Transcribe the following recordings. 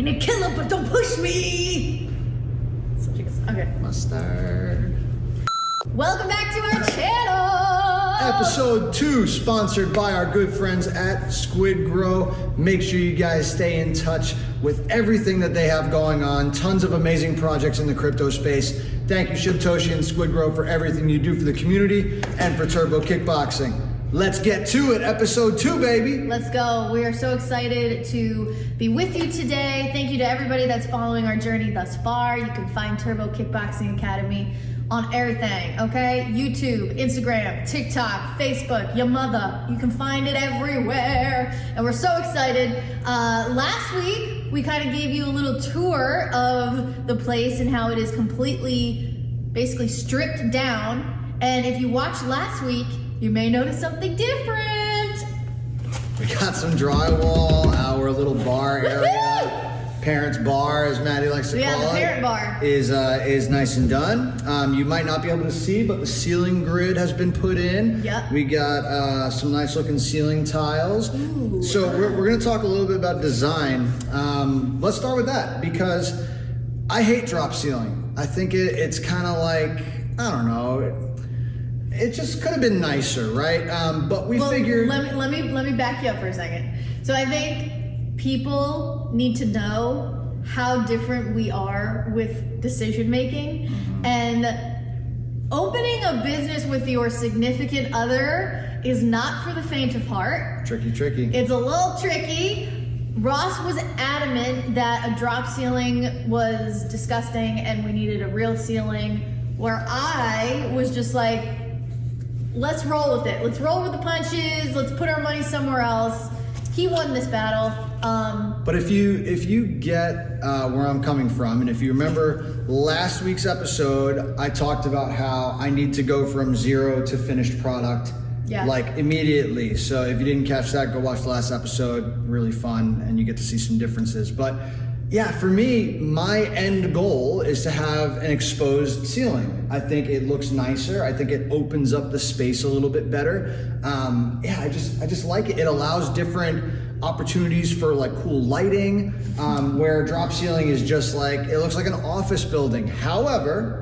ain't a killer, but don't push me. Such a good song. Okay. Mustard. Welcome back to our channel. Episode 2, sponsored by our good friends at Squid Grow. Make sure you guys stay in touch with everything that they have going on. Tons of amazing projects in the crypto space. Thank you, Shibtoshi and Squid Grow, for everything you do for the community and for Turbo Kickboxing. Let's get to it. Episode 2, baby. Let's go. We are so excited to be with you today. Thank you to everybody that's following our journey thus far. You can find Turbo Kickboxing Academy on everything, okay? YouTube, Instagram, TikTok, Facebook, your mother. You can find it everywhere. And we're so excited. Last week, we kind of gave you a little tour of the place and how it is completely, basically stripped down. And if you watched last week, you may notice something different. We got some drywall, our little bar area. Parents' bar, as Maddie likes to call it. Yeah, the parent bar. Is nice and done. You might not be able to see, but the ceiling grid has been put in. Yep. We got some nice looking ceiling tiles. Ooh. So we're gonna talk a little bit about design. Let's start with that, because I hate drop ceiling. I think it's kind of like, I don't know, it just could have been nicer, right? But we figured. Let me back you up for a second. So I think people need to know how different we are with decision making, and opening a business with your significant other is not for the faint of heart. Tricky. It's a little tricky. Ross was adamant that a drop ceiling was disgusting and we needed a real ceiling, where I was just like, let's roll with it. Let's roll with the punches. Let's put our money somewhere else. He won this battle. But if you get where I'm coming from, and if you remember last week's episode, I talked about how I need to go from zero to finished product, like immediately. So if you didn't catch that, go watch the last episode. Really fun, and you get to see some differences. But yeah, for me, my end goal is to have an exposed ceiling. I think it looks nicer. I think it opens up the space a little bit better. Yeah, I just like it. It allows different opportunities for like cool lighting, where drop ceiling is just like, it looks like an office building. However,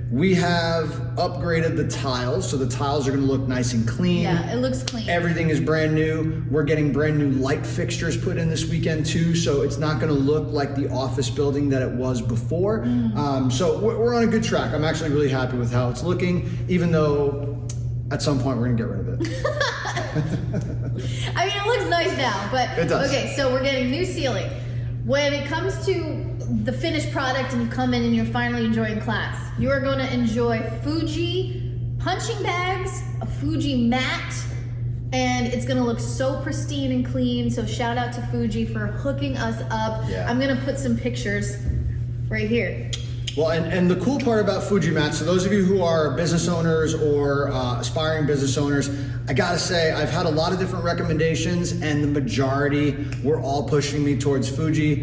we have upgraded the tiles, so the tiles are gonna look nice and clean. Yeah, it looks clean. Everything is brand new. We're getting brand new light fixtures put in this weekend too, so it's not gonna look like the office building that it was before. So we're on a good track. I'm actually really happy with how it's looking, even though at some point we're gonna get rid of it. I mean, it looks nice now, but it does. Okay, so we're getting new ceiling. When it comes to the finished product and you come in and you're finally enjoying class, you are going to enjoy Fuji punching bags, a Fuji mat, and it's going to look so pristine and clean. So shout out to Fuji for hooking us up. Yeah. I'm going to put some pictures right here. Well, and the cool part about Fuji mats, so those of you who are business owners or aspiring business owners, I gotta say, I've had a lot of different recommendations, and the majority were all pushing me towards Fuji.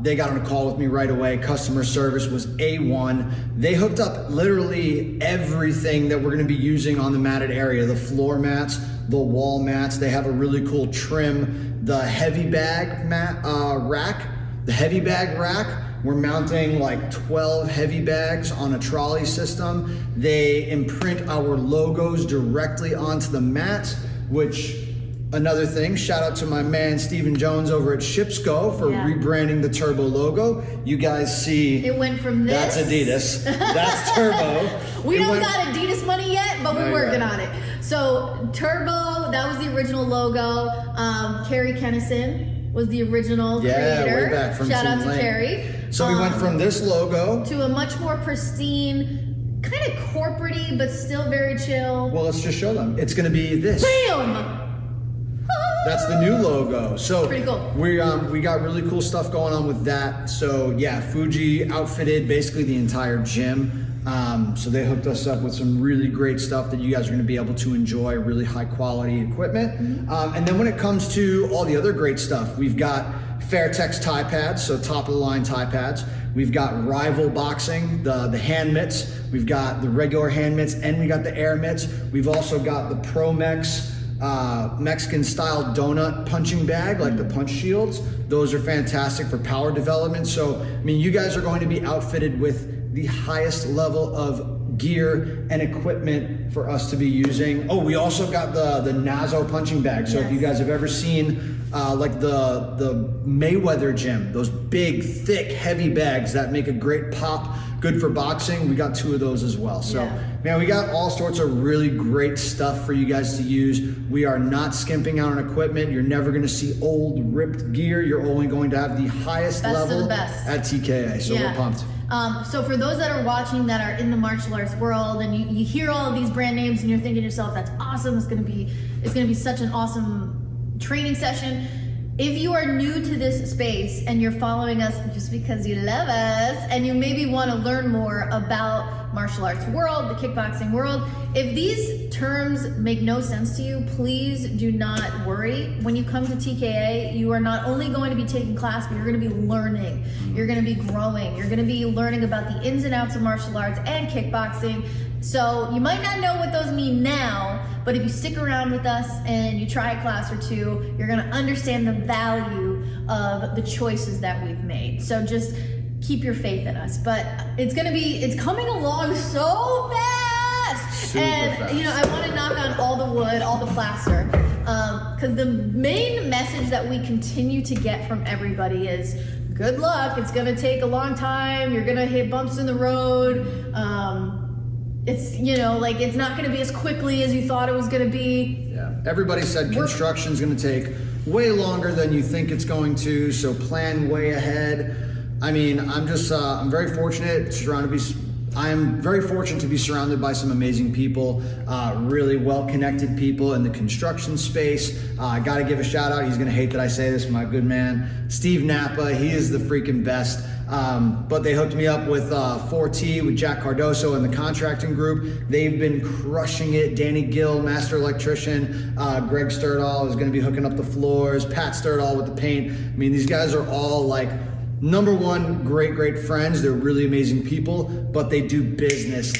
They got on a call with me right away. Customer service was A1. They hooked up literally everything that we're gonna be using on the matted area, the floor mats, the wall mats. They have a really cool trim, the heavy bag rack, the heavy bag rack. We're mounting like 12 heavy bags on a trolley system. They imprint our logos directly onto the mats, which, another thing, shout out to my man Steven Jones over at Shipsco for rebranding the Turbo logo. You guys see, it went from this. That's Adidas, that's Turbo. We don't got Adidas money yet, but we're working on it. So Turbo, that was the original logo. Carrie Kennison was the original creator. Way back from Shout out to Lane. Carrie. So we went from this logo to a much more pristine, kind of corporate-y, but still very chill. Well, let's just show them. It's gonna be this. Bam! That's the new logo. So pretty cool. We got really cool stuff going on with that. So yeah, Fuji outfitted basically the entire gym. So they hooked us up with some really great stuff that you guys are gonna be able to enjoy, really high quality equipment. And then when it comes to all the other great stuff, we've got Fairtex tie pads, so top of the line tie pads. We've got Rival Boxing, the hand mitts. We've got the regular hand mitts, and we got the air mitts. We've also got the Promex Mexican style donut punching bag, like the punch shields. Those are fantastic for power development. So, I mean, you guys are going to be outfitted with the highest level of gear and equipment for us to be using. Oh, we also got the Nazo punching bag. So if you guys have ever seen like the Mayweather gym, those big, thick, heavy bags that make a great pop, good for boxing, we got 2 of those as well. So man, we got all sorts of really great stuff for you guys to use. We are not skimping out on equipment. You're never gonna see old ripped gear. You're only going to have the highest level at TKA, so we're pumped. So for those that are watching that are in the martial arts world and you hear all of these brand names and you're thinking to yourself, that's awesome, it's gonna be such an awesome training session. If you are new to this space and you're following us just because you love us and you maybe want to learn more about martial arts world, the kickboxing world, if these terms make no sense to you, please do not worry. When you come to TKA, you are not only going to be taking class, but you're going to be learning. You're going to be growing. You're going to be learning about the ins and outs of martial arts and kickboxing. So you might not know what those mean now, but if you stick around with us and you try a class or 2, you're gonna understand the value of the choices that we've made. So just keep your faith in us. But it's coming along so fast. Super fast. You know, I wanna knock on all the wood, all the plaster, because the main message that we continue to get from everybody is, good luck, it's gonna take a long time, you're gonna hit bumps in the road, it's, you know, like it's not going to be as quickly as you thought it was going to be. Yeah, everybody said construction's going to take way longer than you think it's going to, so plan way ahead. I mean, I'm very fortunate to be surrounded by some amazing people, really well-connected people in the construction space. I got to give a shout out. He's going to hate that I say this, my good man, Steve Napa. He is the freaking best. But they hooked me up with 4T, with Jack Cardoso and the contracting group. They've been crushing it. Danny Gill, master electrician. Greg Sturdahl is going to be hooking up the floors. Pat Sturdahl with the paint. I mean, these guys are all like, number one, great friends. They're really amazing people, but they do business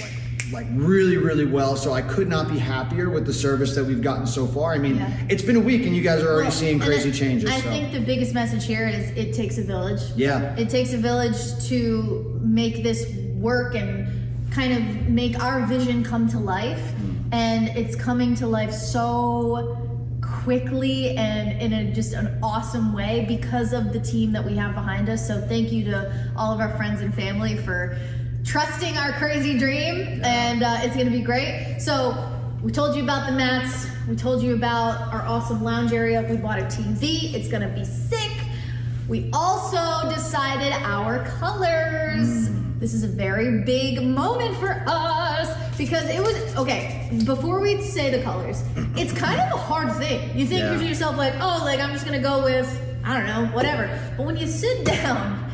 like really, really well. So I could not be happier with the service that we've gotten so far. I mean, it's been a week and you guys are already seeing crazy changes. I think the biggest message here is it takes a village. Yeah. It takes a village to make this work and kind of make our vision come to life. And it's coming to life so quickly and in just an awesome way because of the team that we have behind us. So thank you to all of our friends and family for trusting our crazy dream, and it's gonna be great. So we told you about the mats, we told you about our awesome lounge area, we bought a TV, it's gonna be sick. We also decided our colors. This is a very big moment for us because it was, okay, before we say the colors, it's kind of a hard thing. You think to yourself like, oh, like I'm just gonna go with, I don't know, whatever. But when you sit down,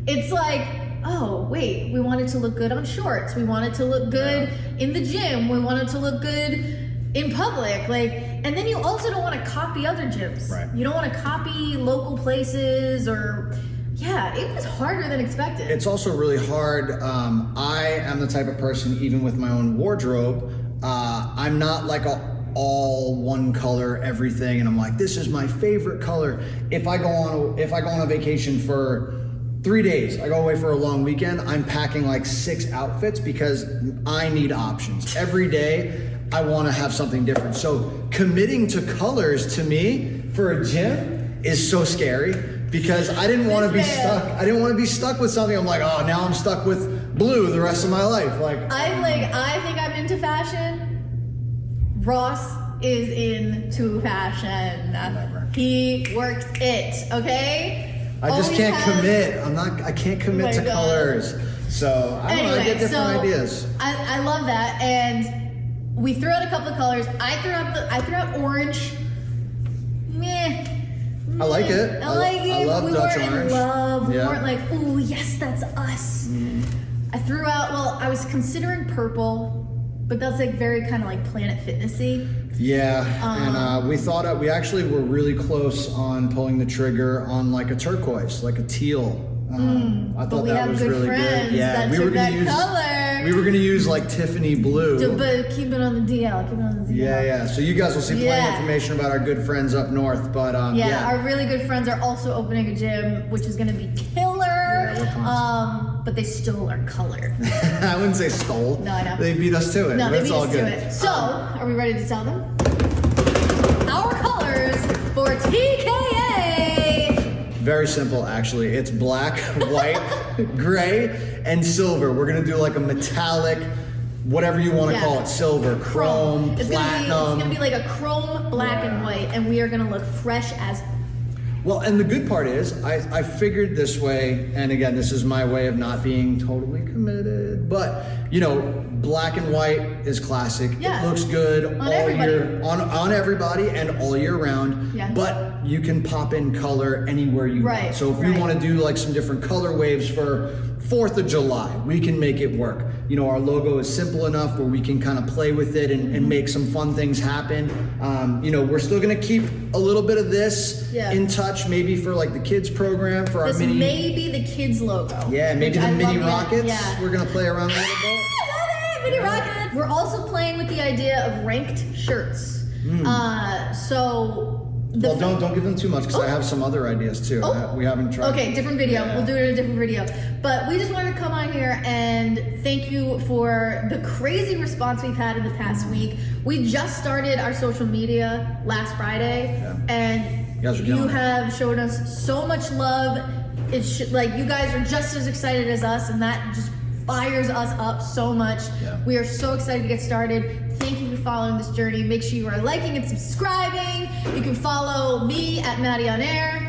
it's like, oh, wait, we want it to look good on shorts. We want it to look good in the gym. We want it to look good in public. Like, and then you also don't want to copy other gyms. Right. You don't want to copy local places or, it was harder than expected. It's also really hard. I am the type of person, even with my own wardrobe, I'm not like all one color everything and I'm like, this is my favorite color. If I go on a vacation for 3 days, I go away for a long weekend, I'm packing like 6 outfits because I need options. Every day, I want to have something different. So committing to colors to me for a gym is so scary because I didn't want to be stuck. I didn't want to be stuck with something. I'm like, oh, now I'm stuck with blue the rest of my life. I think I'm into fashion. Ross is into fashion. Never. He works it, okay? I just can't commit. I can't commit to colors. So I don't know, I get different ideas. I love that. And we threw out a couple of colors. I threw out orange. Meh. I like it. I like it. I love we Dutch weren't orange. in love. We Yeah. weren't like, ooh, yes, that's us. I threw out, I was considering purple, but that's like very kind of like Planet Fitness-y. Yeah, and we actually were really close on pulling the trigger on like a turquoise, like a teal. I thought that was really good. Yeah, we were gonna use color. there. We were gonna use like Tiffany blue. But keep it on the DL. Keep it on the DL. Yeah. So you guys will see plenty of information about our good friends up north. But our really good friends are also opening a gym, which is gonna be killer. Yeah, we're pumped. But they stole our color. I wouldn't say stole. No, I know. They beat us to it. No, they It's beat all us good. to it. So, are we ready to tell them? Our colors for TKA. Very simple, actually. It's black, white, gray, and silver. We're gonna do like a metallic, whatever you want to call it, silver, chrome, platinum. It's gonna be like a chrome, black, and white, and we are gonna look fresh as. Well, and the good part is, I figured this way, and again, this is my way of not being totally committed, but you know, black and white is classic. Yeah. It looks good On all everybody. year, on everybody and all year round. Yeah. But you can pop in color anywhere you want. So if we want to do like some different color waves for 4th of July, we can make it work. You know, our logo is simple enough where we can kind of play with it and make some fun things happen. You know, we're still gonna keep a little bit of this in touch, maybe for like the kids program, for our mini. This may be the kids logo. Yeah, maybe the mini rockets. Yeah. We're gonna play around a little bit. I love it, mini rockets. We're also playing with the idea of ranked shirts. Well, don't give them too much because I have some other ideas too. We haven't tried. Okay, different video. Yeah. We'll do it in a different video. But we just wanted to come on here and thank you for the crazy response we've had in the past week. We just started our social media last Friday, and you have shown us so much love. It's like you guys are just as excited as us, and that just fires us up so much. We are so excited to get started. Thank you for following this journey. Make sure you are liking and subscribing. You can follow me at Maddie on Air.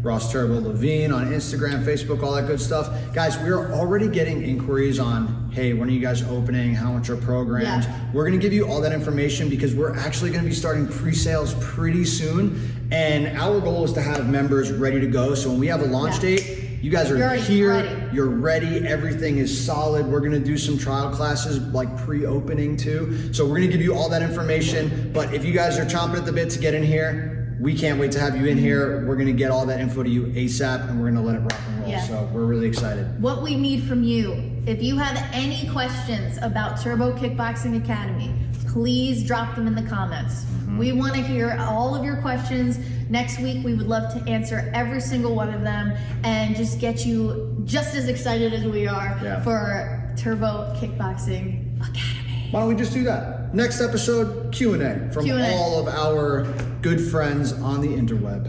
Ross Turbo Levine on Instagram, Facebook, all that good stuff. Guys, we are already getting inquiries on, hey, when are you guys opening? How much are programs? We're gonna give you all that information because we're actually gonna be starting pre-sales pretty soon. And our goal is to have members ready to go. So when we have a launch date, you guys are here, you're ready, everything is solid. We're gonna do some trial classes like pre-opening too. So we're gonna give you all that information. But if you guys are chomping at the bit to get in here, we can't wait to have you in here. We're gonna get all that info to you ASAP and we're gonna let it rock and roll. So we're really excited. What we need from you, if you have any questions about Turbo Kickboxing Academy, please drop them in the comments. We want to hear all of your questions. Next week, we would love to answer every single one of them and just get you just as excited as we are for Turbo Kickboxing Academy. Why don't we just do that? Next episode, Q&A from all of our good friends on the interweb.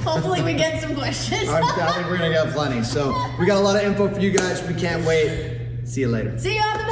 Hopefully we get some questions. I think we're gonna get plenty. So we got a lot of info for you guys. We can't wait. See you later. See you on the